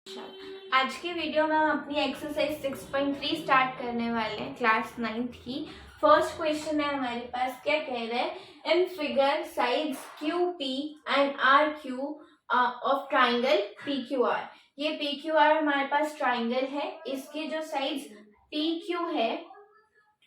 आज के वीडियो में हम अपनी एक्सरसाइज 6.3 स्टार्ट करने वाले हैं क्लास 9th की। फर्स्ट क्वेश्चन है हमारे पास, क्या कह रहे हैं, in figure sides QP and RQ of triangle PQR। ये PQR हमारे पास ट्राइंगल है, इसके जो साइड्स PQ है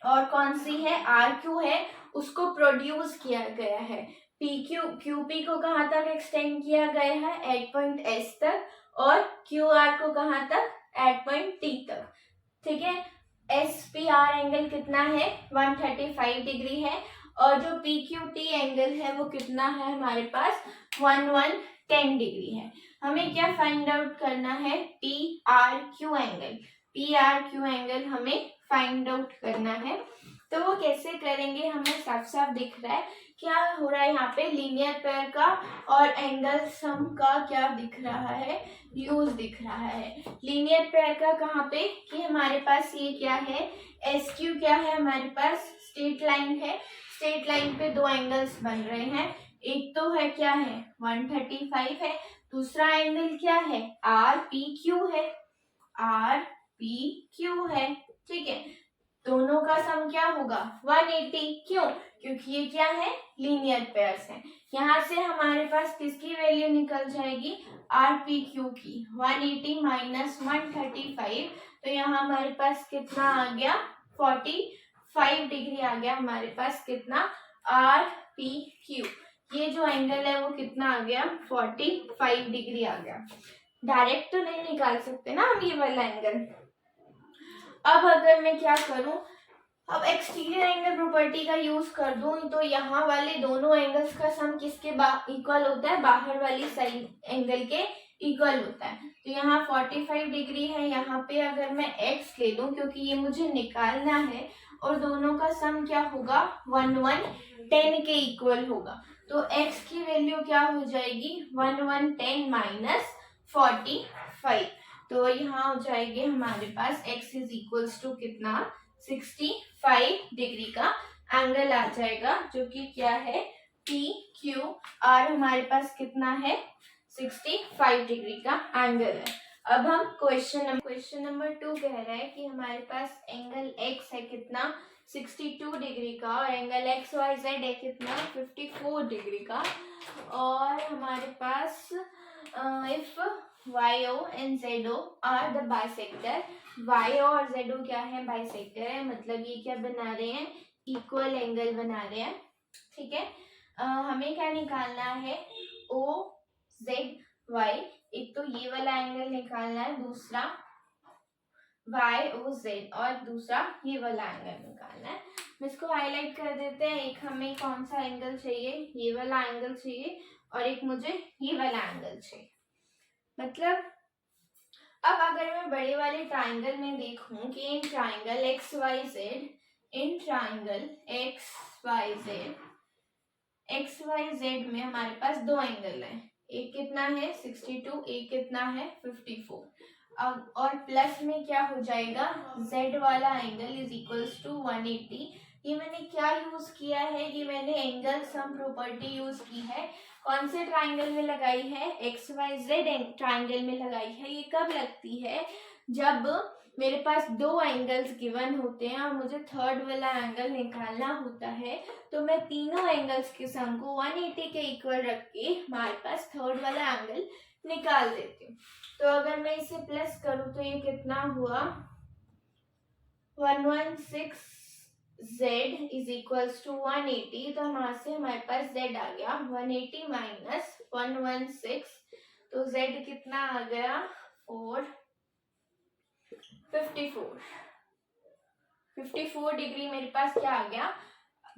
और कौन सी है RQ है, उसको प्रोड्यूस किया गया है। QP को कहाँ तक एक्सटेंड किया गया है, एट पॉइंट S तक, और QR को कहाँ तक, एट पॉइंट T तक। ठीक है, SPR एंगल कितना है, 135 डिग्री है, और जो PQT एंगल है वो कितना है हमारे पास, 1110 डिग्री है। हमें क्या फाइंड आउट करना है, PRQ एंगल। PRQ एंगल हमें फाइंड आउट करना है। तो वो कैसे करेंगे, हमें साफ साफ दिख रहा है क्या हो रहा है यहाँ पे, लीनियर पेयर का और एंगल सम का क्या दिख रहा है, यूज दिख रहा है। लीनियर पेयर का कहाँ पे, कि हमारे पास ये क्या है, SQ क्या है हमारे पास, स्ट्रेट लाइन है। स्ट्रेट लाइन पे दो एंगल्स बन रहे हैं, एक तो है क्या है 135 है, दूसरा एंगल क्या है RPQ है, RPQ है। ठीक है, दोनों का सम क्या होगा 180। क्यों, क्योंकि ये क्या है, लीनियर पेयर्स हैं। यहाँ से हमारे पास किसकी वैल्यू निकल जाएगी, RPQ की। 180 माइनस 135, तो यहाँ हमारे पास कितना आ गया, 45 डिग्री आ गया हमारे पास, कितना, RPQ। ये जो एंगल है वो कितना आ गया, 45 डिग्री आ गया। डायरेक्ट तो नहीं निकाल सकते ना हम ये वाला एंगल। अब अगर मैं क्या करूं, अब एक्सटीरियर एंगल प्रॉपर्टी का यूज कर दूं, तो यहाँ वाले दोनों एंगल्स का सम किसके इक्वल होता है, बाहर वाली साइड एंगल के इक्वल होता है। तो यहाँ 45 डिग्री है, यहाँ पे अगर मैं x ले लूं, क्योंकि ये मुझे निकालना है, और दोनों का सम क्या होगा, 1110 के इक्वल होगा। तो x की वैल्यू क्या हो जाएगी, 1110 माइनस 45। तो यहाँ हो जाएगी हमारे पास x इज इक्वल्स टू कितना, 65 डिग्री का एंगल आ जाएगा, जो कि क्या है PQR हमारे पास कितना है, 65 डिग्री का एंगल है। अब हम क्वेश्चन नंबर 2 कह रहा है कि हमारे पास एंगल x है कितना, 62 डिग्री का, और एंगल XYZ है कितना, 54 डिग्री का, और हमारे पास if YO and ZO are the bisector, YO और ZO क्या है, बाइसेक्टर है, मतलब ये क्या बना रहे हैं, इक्वल एंगल बना रहे हैं। ठीक है, हमें क्या निकालना है, OZY, एक तो ये वाला एंगल निकालना है, दूसरा YOZ, और दूसरा ये वाला एंगल निकालना है। हम इसको हाईलाइट कर देते हैं, एक हमें कौन सा एंगल चाहिए, ये वाला एंगल चाहिए, और एक मुझे ये वाला एंगल चाहिए। मतलब अब अगर मैं बड़े वाले ट्राइंगल में देखूं कि इन ट्राइंगल XYZ में हमारे पास दो एंगल हैं, एक कितना है 62, एक कितना है 54। अब और प्लस में क्या हो जाएगा, Z वाला एंगल इज इक्वल्स टू 180। ये मैंने क्या यूज किया है, ये मैंने एंगल सम प्रॉपर्टी यूज की है। कौन से ट्राइंगल में लगाई है, XYZ ट्राइंगल में लगाई है। ये कब लगती है, जब मेरे पास दो एंगल्स गिवन होते हैं और मुझे थर्ड वाला एंगल निकालना होता है, तो मैं तीनों एंगल्स के सम को 180 के इक्वल रख के हमारे पास थर्ड वाला एंगल निकाल देती हूँ। तो अगर मैं इसे प्लस करूँ तो ये कितना हुआ, 116Z इज इक्वल्स टू 180, तो वहां से हमारे पास Z आ गया 180 माइनस 116, तो Z कितना आ गया 54 डिग्री मेरे पास क्या आ गया,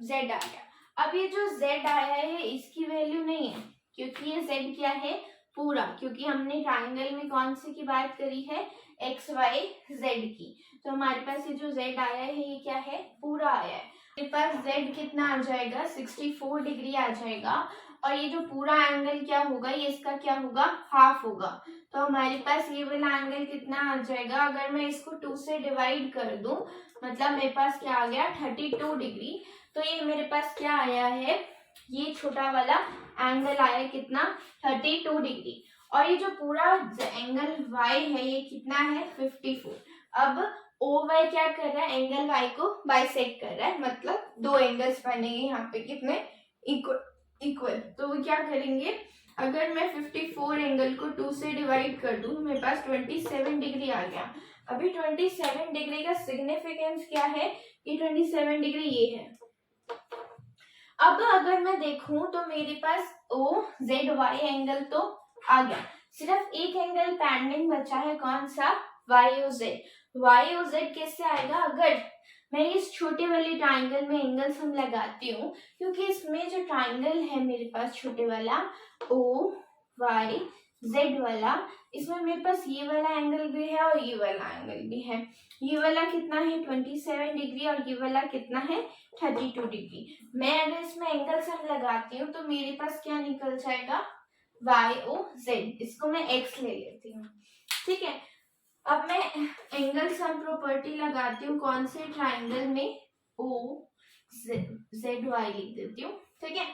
Z आ गया। अब ये जो Z आया है इसकी वैल्यू नहीं है, क्योंकि ये Z क्या है पूरा, क्योंकि हमने ट्राइंगल में कौन सी की बात करी है, XYZ की। तो हमारे पास ये जो Z आया है ये क्या है, पूरा आया है। मेरे पास Z कितना आ जाएगा, 64 डिग्री आ जाएगा, और ये जो पूरा एंगल क्या होगा, ये इसका क्या होगा, हाफ होगा। तो हमारे पास ये वाला एंगल कितना आ जाएगा, अगर मैं इसको 2 से डिवाइड कर दूं, मतलब मेरे पास क्या आ गया 32 डिग्री। तो ये मेरे पास क्या आया है, ये छोटा वाला एंगल आया कितना 32 डिग्री, और ये जो पूरा एंगल y है ये कितना है 54। अब OY क्या कर रहा है, एंगल y को बाइसेक्ट कर रहा है, मतलब दो एंगल्स बनेंगे यहाँ पे कितने इक्वल। तो वो क्या करेंगे, अगर मैं 54 एंगल को 2 से डिवाइड कर दूं तो मेरे पास 27 डिग्री आ गया। अभी 27 डिग्री का सिग्निफिकेंस क्या है कि 27 डिग्री ये है। अब अगर मैं देखूं तो मेरे पास OZY एंगल तो आ गया, सिर्फ एक एंगल पेंडिंग बचा है, कौन सा, YOZ। YOZ कैसे आएगा, अगर मैं इस छोटे वाले ट्राइंगल में एंगल्स हम लगाती हूँ, क्योंकि इसमें जो ट्राइंगल है मेरे पास छोटे वाला OYZ वाला, इसमें मेरे पास ये वाला एंगल भी है और ये वाला एंगल भी है। ये वाला कितना है 27 डिग्री और ये वाला कितना है 32 डिग्री। मैं अगर इसमें एंगल्स हम लगाती हूँ तो मेरे पास क्या निकल जाएगा, YOZ। इसको मैं X ले लेती हूँ, ठीक है। अब मैं एंगल सम प्रॉपर्टी लगाती हूँ, कौन से ट्राइंगल में, OZY लिख देती हूँ, ठीक है।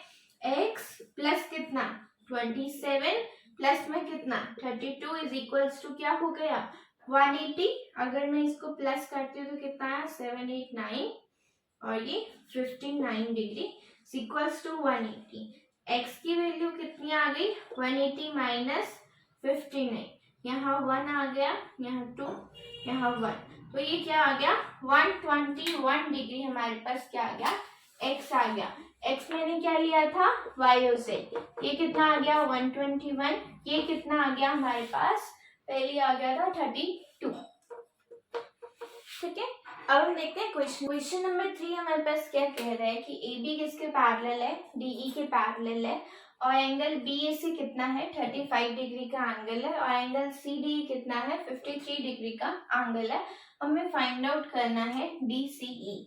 X प्लस कितना 27 प्लस में कितना 32 इज इक्वल्स टू क्या हो गया 180। अगर मैं इसको प्लस करती हूँ तो कितना है 789 और ये 59 डिग्री इक्वल्स टू 180। X की वैल्यू कितनी आ गई 180 माइनस 59, यहाँ 1 आ गया, यहाँ 2, यहाँ 1, तो ये क्या आ गया 121 डिग्री हमारे पास क्या आ गया X आ गया। X मैंने क्या लिया था YOZ, ये कितना आ गया 121, ये कितना आ गया हमारे पास पहले आ गया था 32, ठीक है। अब हम देखते हैं क्वेश्चन नंबर 3 हमारे पास क्या कह रहा है कि AB किसके पैरेलल है, DE के पैरेलल है और एंगल BAC कितना है 35 डिग्री का एंगल है और एंगल CDE कितना है 53 डिग्री का एंगल है। हमें फाइंड आउट करना है DCE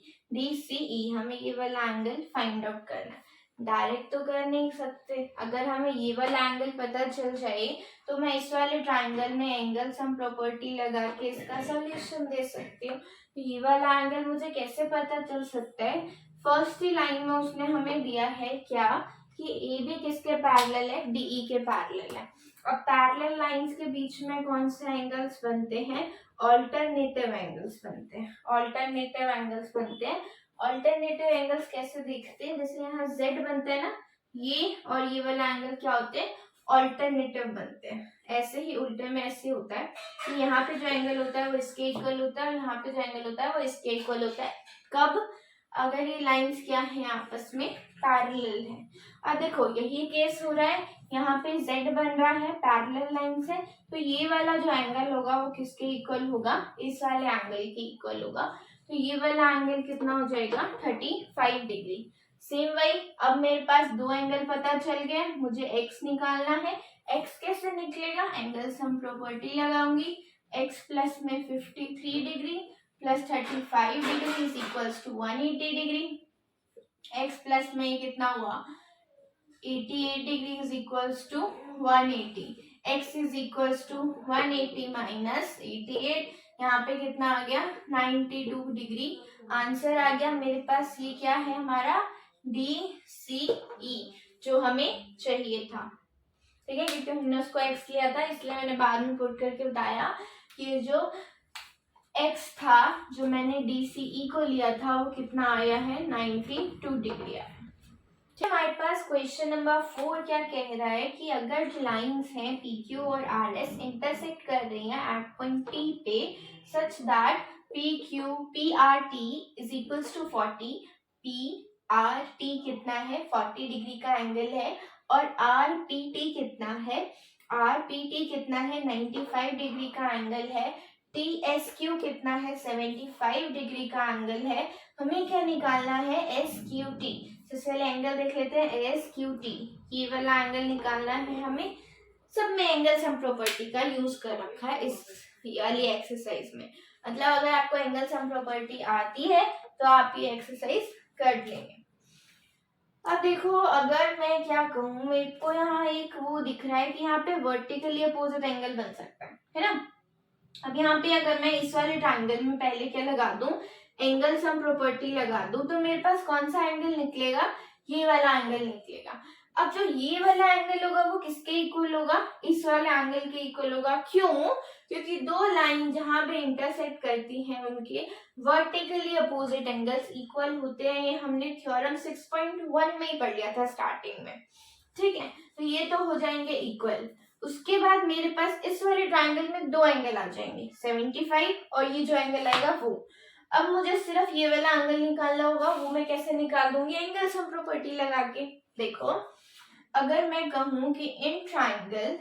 हमें ये वाला एंगल फाइंड आउट करना है। डायरेक्ट तो कर नहीं सकते, अगर हमें ये वाला एंगल पता चल जाए तो मैं इस वाले ट्राइंगल में एंगल सम प्रॉपर्टी लगा के इसका सॉल्यूशन दे सकती हूँ। तो ये वाला एंगल मुझे कैसे पता चल सकता है, फर्स्ट ही लाइन में उसने हमें दिया है क्या कि AB किसके पैरेलल है DE के पैरेलल है। अब पैरेलल लाइंस के बीच में कौन से एंगल्स बनते हैं, ऑल्टरनेटिव एंगल्स बनते हैं, ऑल्टरनेटिव एंगल्स बनते हैं। ऑल्टरनेटिव एंगल्स कैसे दिखते हैं, जैसे यहाँ Z बनते हैं ना, ये और ये वाला एंगल क्या होते हैं ऑल्टरनेटिव बनते हैं। ऐसे ही उल्टे में ऐसे होता है कि यहाँ पे जो एंगल होता है वो इसके इक्वल होता है और यहाँ पे जो एंगल होता है वो इसके इक्वल होता है। कब, अगर ये लाइंस क्या है आपस में पैरेलल है। अब देखो यही केस हो रहा है, यहाँ पे Z बन रहा है पैरेलल लाइन से, तो ये वाला जो एंगल होगा वो किसके इक्वल होगा, इस वाले एंगल के इक्वल होगा। तो ये वाला एंगल कितना हो जाएगा 35 डिग्री। सेम वही, अब मेरे पास दो एंगल पता चल गए, मुझे X निकालना है। X कैसे निकलेगा, एंगल सम प्रॉपर्टी लगाऊंगी, X प्लस में 53 degree plus 35 degree is equals to 180 degree. X plus में कितना हुआ 88 degree is equals to 180। X is equals to 180 minus 88, यहाँ पे कितना आ गया 92 डिग्री। आंसर आ गया मेरे पास, ये क्या है हमारा DCE जो हमें चाहिए था, ठीक है, क्योंकि हमने उसको X लिया था इसलिए मैंने बाद में पुट करके बताया कि जो X था जो मैंने DCE को लिया था वो कितना आया है 92 डिग्री आया। हमारे पास क्वेश्चन नंबर 4 क्या कह रहा है कि अगर जो लाइंस हैं PQ और RS इंटरसेक्ट कर रही हैं एट पॉइंट P पे such that PRT is equals to 40, PRT कितना है 40 डिग्री का एंगल है और RPT कितना है, RPT कितना है 95 डिग्री का एंगल है, TSQ कितना है 75 डिग्री का एंगल है। हमें क्या निकालना है SQT। सबसे पहले एंगल देख लेते हैं SQT, ये वाला एंगल निकालना है हमें। सब में एंगल सम प्रॉपर्टी का यूज कर रखा है इस वाली एक्सरसाइज में, मतलब अगर आपको एंगल सम प्रॉपर्टी आती है तो आप ये एक्सरसाइज कर लेंगे। अब देखो अगर मैं क्या कहूँ, मेरे को यहाँ एक वो दिख रहा है कि यहाँ पे वर्टिकली अपोजिट एंगल बन सकता है ना। अब यहाँ पे अगर मैं इस वाले ट्रायंगल में पहले क्या लगा दूं, एंगल सम प्रॉपर्टी लगा दूं, तो मेरे पास कौन सा एंगल निकलेगा, ये वाला एंगल निकलेगा। अब जो ये वाला एंगल होगा वो किसके इक्वल होगा, इस वाले एंगल के इक्वल होगा। क्यों, क्योंकि दो लाइन जहां पे इंटरसेक्ट करती हैं उनके वर्टिकली अपोजिट एंगल्स इक्वल होते हैं। ये हमने थ्योरम 6.1 में ही पढ़ लिया था स्टार्टिंग में, ठीक है। तो ये तो हो जाएंगे इक्वल। उसके बाद मेरे पास इस वाले ट्रायंगल में दो एंगल आ जाएंगे 75 और ये जो एंगल आएगा वो। अब मुझे सिर्फ ये वाला एंगल निकालना होगा, वो मैं कैसे निकाल दूंगी, एंगल सम प्रॉपर्टी लगा के। देखो अगर मैं कहूं कि इन ट्रायंगल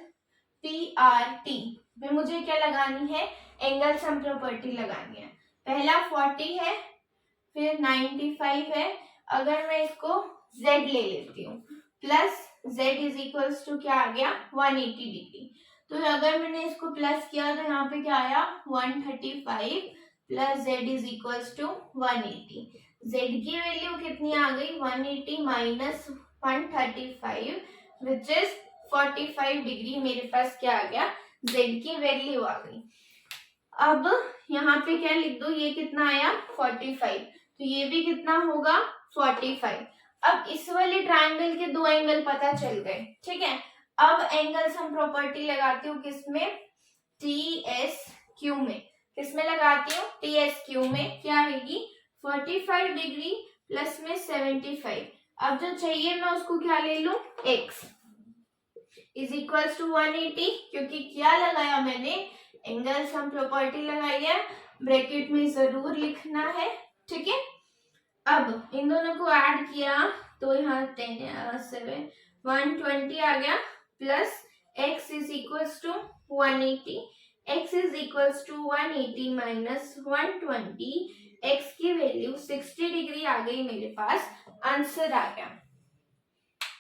PRT में मुझे क्या लगानी है, एंगल सम प्रॉपर्टी लगानी है। पहला 40 है, फिर 95 है। अगर मैं इसको Z ले लेती हूँ plus Z is equals to क्या आ गया 180 डिग्री। तो अगर मैंने इसको प्लस किया तो यहाँ पे क्या आया 135 plus Z is equals to 180। Z की वैल्यू कितनी आ गई 180 माइनस 135 विच इज 45 डिग्री। मेरे पास क्या आ गया Z की वैल्यू आ गई। अब यहाँ पे क्या लिख दो, ये कितना आया 45, तो ये भी कितना होगा 45। अब इस वाले ट्रायंगल के दो एंगल पता चल गए, ठीक है। अब एंगल सम प्रॉपर्टी लगाती हूँ किसमें, TSQ में। किसमें लगाती हूँ, TSQ में। क्या आएगी 45 डिग्री प्लस में 75। अब जो चाहिए मैं उसको क्या ले लूं, x इज इक्वल्स टू 180, क्योंकि क्या लगाया मैंने, एंगल सम प्रॉपर्टी लगाई है, ब्रैकेट में जरूर लिखना है, ठीक है। अब इन दोनों को ऐड किया तो यहाँ 120 आ गया plus x is equals to 180। x is equals to 180 minus 120, x की वैल्यू 60 डिग्री आ गई मेरे पास, आंसर आ गया,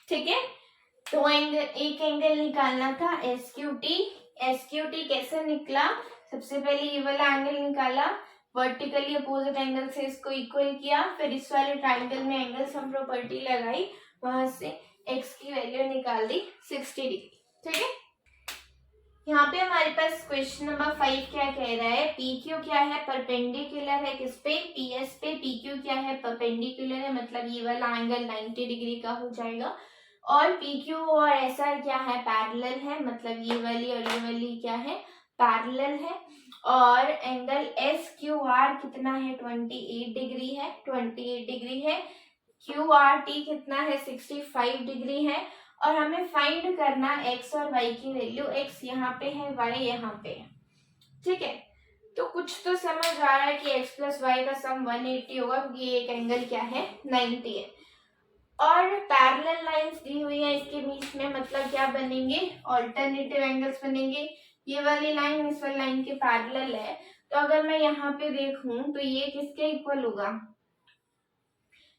ठीक है। तो एक एंगल निकालना था SQT। SQT कैसे निकला, सबसे पहले ये वाला एंगल निकाला, वर्टिकली अपोजिट एंगल से इसको इक्वल किया, फिर इस वाले ट्रायंगल में एंगल सम प्रॉपर्टी लगाई, वहां से x की वैल्यू निकाल दी 60 डिग्री, ठीक है। यहाँ पे हमारे पास क्वेश्चन नंबर 5 क्या कह रहा है, PQ क्या है, परपेंडिकुलर है किस पे, PS पे। PQ क्या है, परपेंडिकुलर है, मतलब ये वाला एंगल 90 डिग्री का हो जाएगा। और PQ और SR क्या है, पैरेलल है, मतलब ये वाली और ये वाली क्या है, पैरेलल है। और एंगल SQR कितना है 28 डिग्री है, 28 डिग्री है। QRT कितना है 65 डिग्री है। और हमें फाइंड करना x और y की वैल्यू, x यहाँ पे है, y यहाँ पे है, ठीक है। तो कुछ तो समझ आ रहा है कि x प्लस वाई का सम 180 होगा, क्योंकि ये एक एंगल क्या है 90 है। और पैरेलल लाइंस दी हुई है इसके बीच में, मतलब क्या बनेंगे, ऑल्टरनेटिव एंगल्स बनेंगे। ये वाली लाइन इस वाली लाइन के पैरेलल है, तो अगर मैं यहाँ पे देखूं तो ये किसके इक्वल होगा,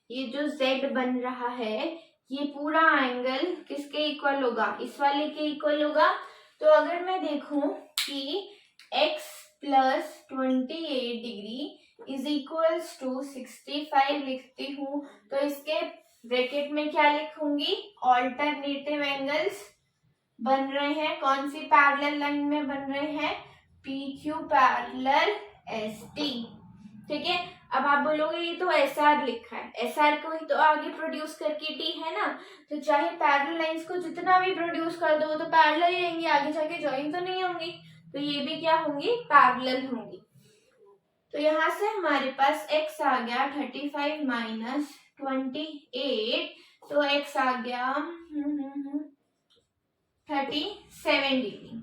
ये जो Z बन रहा है ये पूरा एंगल किसके इक्वल होगा, इस वाले के इक्वल होगा। तो अगर मैं देखूं कि x plus 28 degree is equals to 65 लिखती हूँ, तो इसके ब्रैकेट में क्या लिखूंगी, ऑल्टरनेटिव एंगल्स बन रहे हैं, कौन सी पैरेलल लाइन में बन रहे हैं, PQ पैरेलल ST, ठीक है। अब आप बोलोगे ये तो SR लिखा है, SR को ही तो आगे प्रोड्यूस करके T है ना, तो चाहे पैरेलल लाइंस को जितना भी प्रोड्यूस कर दो तो पैरेलल ही रहेंगी, आगे जाके ज्वाइन तो नहीं होंगी, तो ये भी क्या होंगी, पैरेलल होंगी। तो यहाँ से हमारे पास x आ गया 35 माइनस 28, तो x आ गया 37 डिग्री।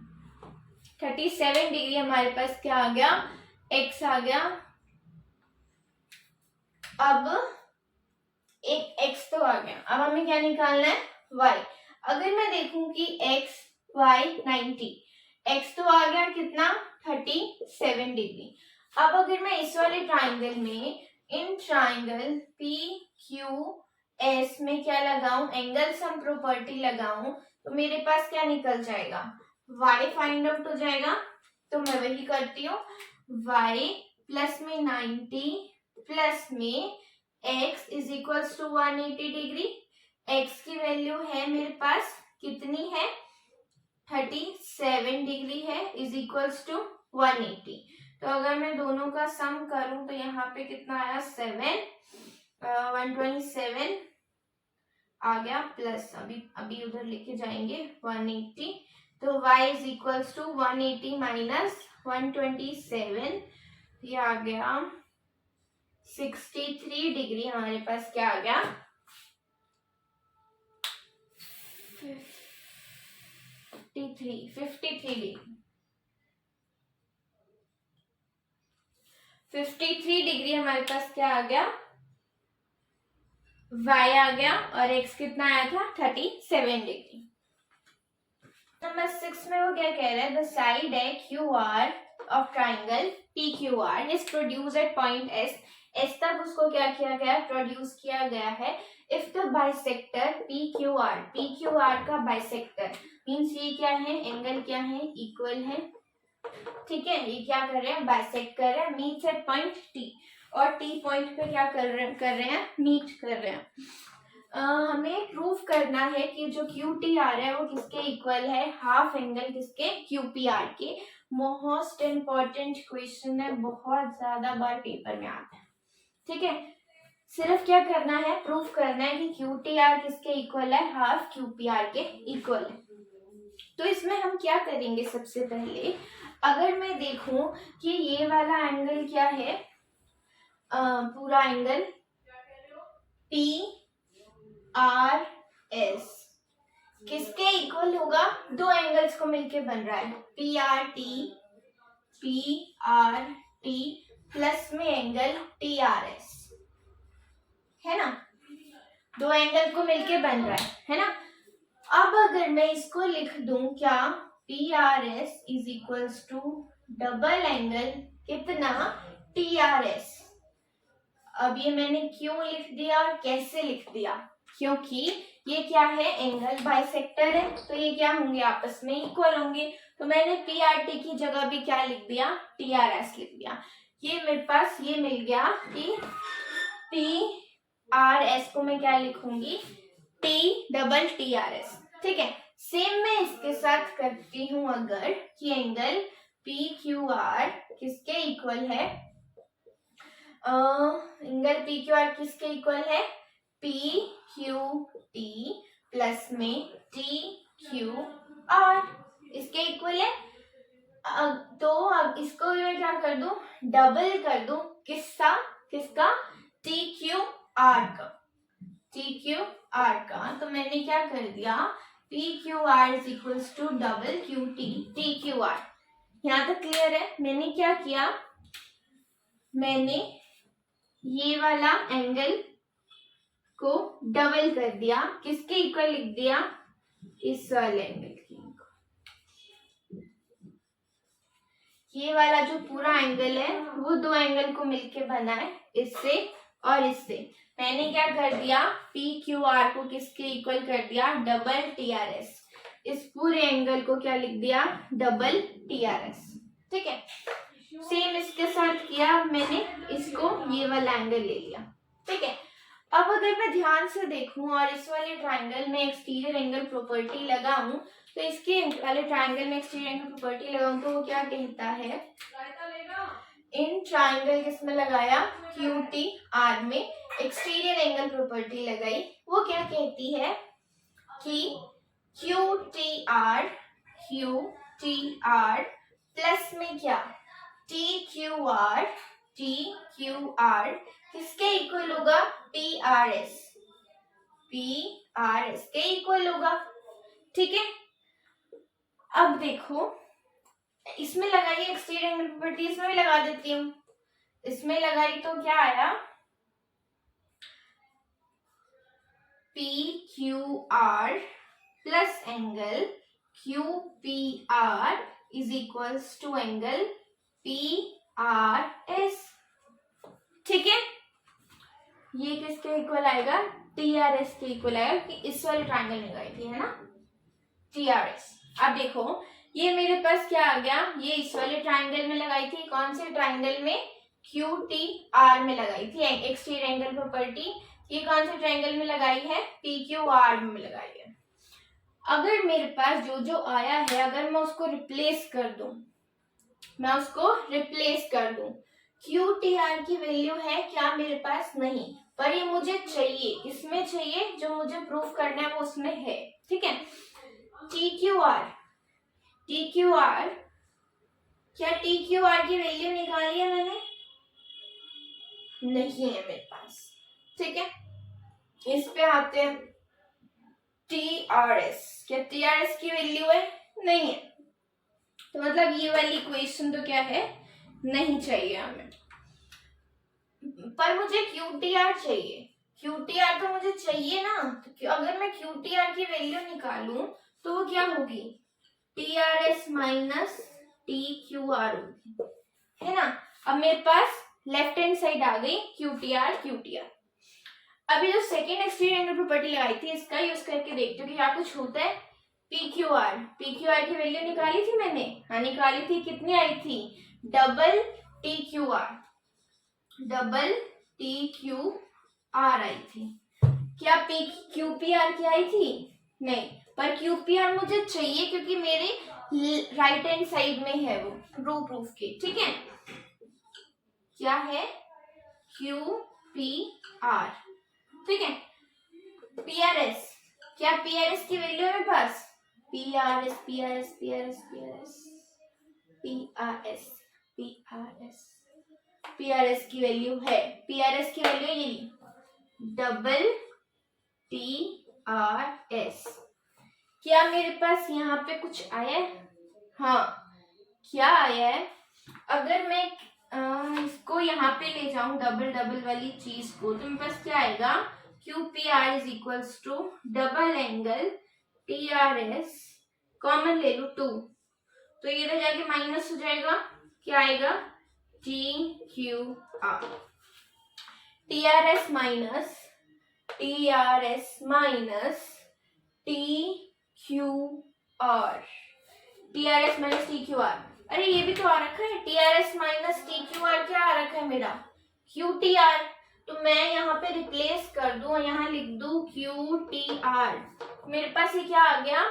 37 डिग्री हमारे पास क्या आ गया, x आ गया। अब एक x तो आ गया, अब हमें क्या निकालना है, y। अगर मैं देखूं कि x y 90, x तो आ गया कितना 37 डिग्री। अब अगर मैं इस वाले ट्राइंगल में, इन ट्राइंगल PQS में क्या लगाऊं, एंगल सम प्रॉपर्टी लगाऊं, तो मेरे पास क्या निकल जाएगा, y फाइंड आउट हो जाएगा। तो मैं वही करती हूँ, y प्लस में 90 प्लस में x is equals to 180 degree. x की वैल्यू है मेरे पास कितनी है 37 डिग्री है, इज इक्वल्स टू 180। तो अगर मैं दोनों का सम करूं तो यहाँ पे कितना आया 7, 127 आ गया प्लस, अभी उधर लेके जाएंगे 180, तो y is equals to 180 minus 127, ये आ गया 63 डिग्री। हमारे पास क्या आ गया 53 डिग्री, 53 डिग्री हमारे पास क्या आ गया y आ गया, और x कितना आया था 37 डिग्री। नंबर 6 में वो क्या कह रहा है, द साइड है QR of triangle PQR is produce at point S तक उसको क्या किया गया, प्रोड्यूस किया गया है। इफ द बाइसेक्टर PQR का बाइसेक्टर मीन्स ये क्या है, एंगल क्या है, इक्वल है, ठीक है। ये क्या कर रहे हैं, बाइसेक्ट कर रहे हैं, मीट्स एट पॉइंट T, और T पॉइंट पे क्या कर रहे हैं, मीट कर रहे हैं। हमें प्रूफ करना है कि जो QTR है वो किसके इक्वल है, हाफ एंगल किसके, QPR के। मोस्ट इम्पोर्टेंट क्वेश्चन है, बहुत ज्यादा बार पेपर में आता है, ठीक है। सिर्फ क्या करना है, प्रूफ करना है कि QTR किसके इक्वल है, हाफ QPR के इक्वल है। तो इसमें हम क्या करेंगे, सबसे पहले अगर मैं देखूं कि ये वाला एंगल क्या है, पूरा एंगल PRS किसके इक्वल होगा, दो एंगल्स को मिलके बन रहा है, PRT प्लस में एंगल TRS, है ना, दो एंगल को मिलके बन रहा है ना। अब अगर मैं इसको लिख दूं क्या, PRS is equals to double angle कितना, TRS। अब ये मैंने क्यों लिख दिया और कैसे लिख दिया, क्योंकि ये क्या है, एंगल बाइसेक्टर है, तो ये क्या होंगे, आपस में इक्वल होंगे। तो मैंने PRT की जगह भी क्या लिख दिया, TRS लिख दिया। ये मेरे पास ये मिल गया कि PRS को मैं क्या लिखूंगी, T डबल TRS, ठीक है। सेम मैं इसके साथ करती हूं अगर कि एंगल PQR किसके इक्वल है, एंगल PQR किसके इक्वल है, PQT प्लस में TQR इसके इक्वल है। तो अब इसको मैं क्या कर दूं, डबल कर दूं, किसका TQR का। तो मैंने क्या कर दिया, PQR is equals to double TQR। यहाँ तक क्लियर है। मैंने क्या किया, मैंने ये वाला एंगल को डबल कर दिया, किसके इक्वल लिख दिया, इस वाले एंगल के। ये वाला जो पूरा एंगल है वो दो एंगल को मिलके बना है, इससे और इससे। मैंने क्या कर दिया, PQR को किसके इक्वल कर दिया, डबल TRS। इस पूरे एंगल को क्या लिख दिया, डबल TRS, ठीक है। सेम इसके साथ किया मैंने, इसको ये वाला एंगल ले लिया, ठीक है। अब अगर मैं ध्यान से देखूं और इस वाले ट्राइंगल में एक्सटीरियर एंगल प्रॉपर्टी लगाऊं, तो इसके वाले ट्राइंगल में एक्सटीरियर एंगल प्रॉपर्टी लगाऊं तो वो क्या कहता है, इन ट्राइंगल किसमें लगाया, QTR में एक्सटीरियर एंगल प्रॉपर्टी लगाई, वो क्या कहती है कि QTR प्लस में क्या, TQR किसके इक्वल होगा, PRS के इक्वल होगा, ठीक है। अब देखो इसमें लगाई एक्सटीरियर एंगल प्रॉपर्टी, इसमें भी लगा देती हूँ। इसमें लगाई तो क्या आया, PQR plus angle QPR is equals to angle PRS, ठीक है। ये किसके इक्वल आएगा, TRS के इक्वल आएगा, कि इस वाले ट्राइंगल में लगाई थी, है ना, TRS। अब देखो ये मेरे पास क्या आ गया, ये इस वाले ट्राइंगल में लगाई थी, कौन से ट्राइंगल में, QTR में लगाई थी एक्सटीरियर एंगल प्रॉपर्टी। ये कौन से ट्राइंगल में लगाई है, PQR में लगाई है। अगर मेरे पास जो जो आया है, अगर मैं उसको रिप्लेस कर दूं, QTR की वैल्यू है क्या मेरे पास, नहीं, पर ये मुझे चाहिए, किसमें चाहिए, जो मुझे प्रूफ करना है वो उसमें है। ठीक है, टी क्यू आर, क्या टी क्यू आर की वैल्यू निकाली है मैंने? नहीं है मेरे पास। ठीक है, इस पे आते हैं टी आर एस, क्या टी आर एस की वैल्यू है? नहीं है, तो मतलब ये वाली इक्वेशन तो क्या है, नहीं चाहिए हमें। पर मुझे QTR चाहिए, QTR तो मुझे चाहिए ना, तो अगर मैं QTR की वैल्यू निकालूं तो वो क्या होगी, TRS माइनस TQR होगी, है ना। अब मेरे पास लेफ्ट हैंड साइड आ गई QTR। अभी जो सेकेंड एक्सटीरियर एंगल प्रॉपर्टी लगाई थी, इसका यूज करके देखते हो कि क्या कुछ होता है। PQR की वैल्यू निकाली थी मैंने, हाँ निकाली थी, कितनी आई थी, डबल TQR आई थी। क्या QPR की आई थी? नहीं, पर QPR मुझे चाहिए क्योंकि मेरे राइट हैंड साइड में है वो, प्रूफ की। ठीक है, क्या है, QPR। ठीक है, PRS, क्या PRS की वैल्यू है मेरे पास, PRS की वैल्यू है, PRS की वैल्यू ये डबल TRS। क्या मेरे पास यहाँ पे कुछ आया है? हाँ, क्या आया है, अगर मैं इसको यहाँ पे ले जाऊं डबल वाली चीज को, तो मेरे पास क्या आएगा, QPR is equals to double angle TRS, common ले लो 2, तो ये इधर जाके माइनस हो जाएगा, क्या आएगा, TQR, TRS माइनस TQR। अरे ये भी तो आ रखा है, TRS माइनस TQR, क्या आ रखा है मेरा, QTR। तो मैं यहाँ पे रिप्लेस कर दूं, यहाँ लिख दूं QTR, मेरे पास ये क्या आ गया,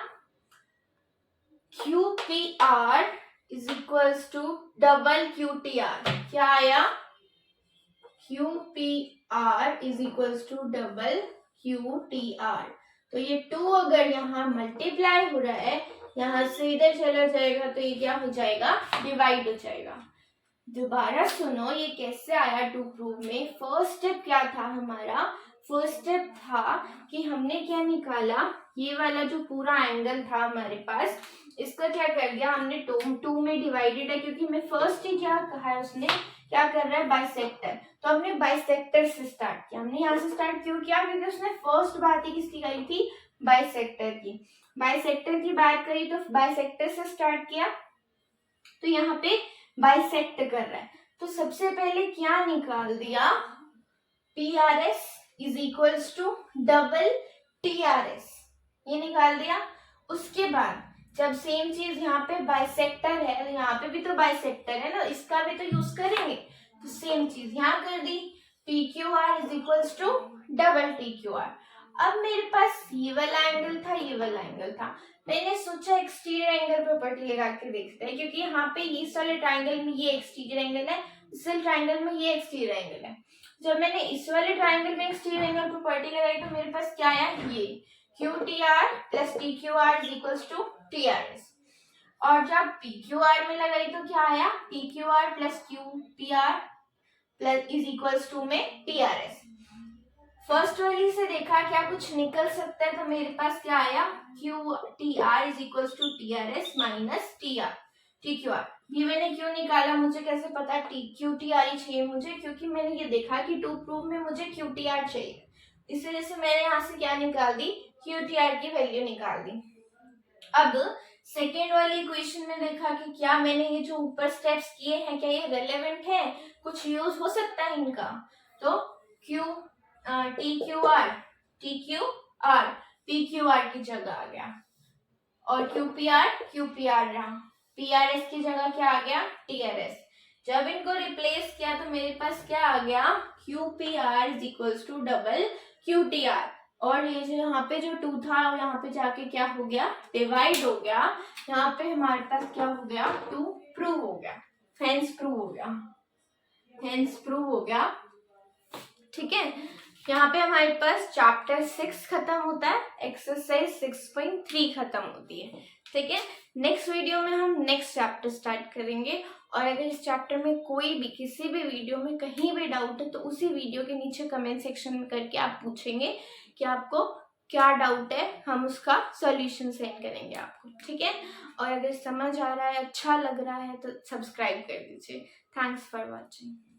QPR is equals to double QTR। क्या आया, QPR is equals to double QTR। तो ये 2 अगर यहाँ मल्टीप्लाई हो रहा है, यहाँ से इधर चला जाएगा, तो ये क्या हो जाएगा, डिवाइड हो जाएगा। दोबारा सुनो, ये कैसे आया टू प्रूव में। फर्स्ट स्टेप क्या था हमारा, फर्स्ट स्टेप था कि हमने क्या निकाला, ये वाला जो पूरा एंगल था हमारे पास, इसका क्या कर दिया हमने, 2 में डिवाइडेड है, क्योंकि मैं फर्स्ट ही क्या कहा है उसने, क्या कर रहा है, बाइसेक्टर। तो हमने बाइसेक्टर से स्टार्ट किया, हमने यहाँ से स्टार्ट क्यों किया, क्योंकि उसने फर्स्ट बात ही किसकी करी थी, बाइसेक्टर की। बाइसेक्टर की बात करी तो बाइसेक्टर से स्टार्ट किया, तो यहाँ पे बाइसेक्ट कर रहा है, तो सबसे पहले क्या निकाल दिया, PRS is equals to double TRS, ये निकाल दिया। उसके बाद जब सेम चीज यहाँ पे बाइसेक्टर है, यहाँ पे भी तो बाइसेक्टर है ना, इसका भी तो यूज करेंगे, तो सेम चीज यहाँ कर दी, PQR is equals to double TQR। अब मेरे पास ये वाला एंगल था, ये वाला एंगल था, मैंने सोचा एक्सटीरियर एंगल प्रॉपर्टी लगा के देखते हैं, क्योंकि यहाँ पे इस वाले ट्राइंगल में ये एक्सटीरियर एंगल है, इस वाले ट्राइंगल में ये एक्सटीरियर एंगल है। जब मैंने इस वाले ट्राइंगल में एक्सटीरियर एंगल प्रॉपर्टी लगाई, तो मेरे पास क्या आया, ये QTR plus TQR is equals to TRS। और जब PQR में लगाई तो क्या आया, TQR plus QPR plus is equals to में TRS। फर्स्ट वाली से देखा क्या कुछ निकल सकता है, तो मेरे पास क्या आया, QTR is equals to TRS minus TQR। ये मैंने क्यों निकाला, मुझे कैसे पता QTR ही चाहिए मुझे, क्योंकि मैंने ये देखा कि टू प्रूफ में मुझे QTR चाहिए, इस वजह से मैंने यहाँ से क्या निकाल दी, QTR की वैल्यू निकाल दी। अब सेकेंड वाली इक्वेशन में देखा कि क्या मैंने ये जो ऊपर स्टेप्स किए हैं, क्या ये रेलेवेंट है, कुछ यूज हो सकता है इनका, तो TQR PQR की जगह आ गया, और QPR रहा, PRS की जगह क्या आ गया, TRS। जब इनको रिप्लेस किया तो मेरे पास क्या आ गया, QPR is equals to double QTR, और ये जो यहाँ पे जो 2 था यहाँ पे जाके क्या हो गया, डिवाइड हो गया, यहाँ पे हमारे पास क्या हो गया, 2 प्रूव हो गया, हेंस प्रूव हो गया। ठीक है, यहाँ पे हमारे पास चैप्टर 6 खत्म होता है, एक्सरसाइज 6.3 खत्म होती है। ठीक है, नेक्स्ट वीडियो में हम नेक्स्ट चैप्टर स्टार्ट करेंगे। और अगर इस चैप्टर में कोई भी किसी भी वीडियो में कहीं भी डाउट है तो उसी वीडियो के नीचे कमेंट सेक्शन में करके आप पूछेंगे कि आपको क्या डाउट है, हम उसका सॉल्यूशन सेंड करेंगे आपको। ठीक है, और अगर समझ आ रहा है, अच्छा लग रहा है तो सब्सक्राइब कर दीजिए। Thanks for watching.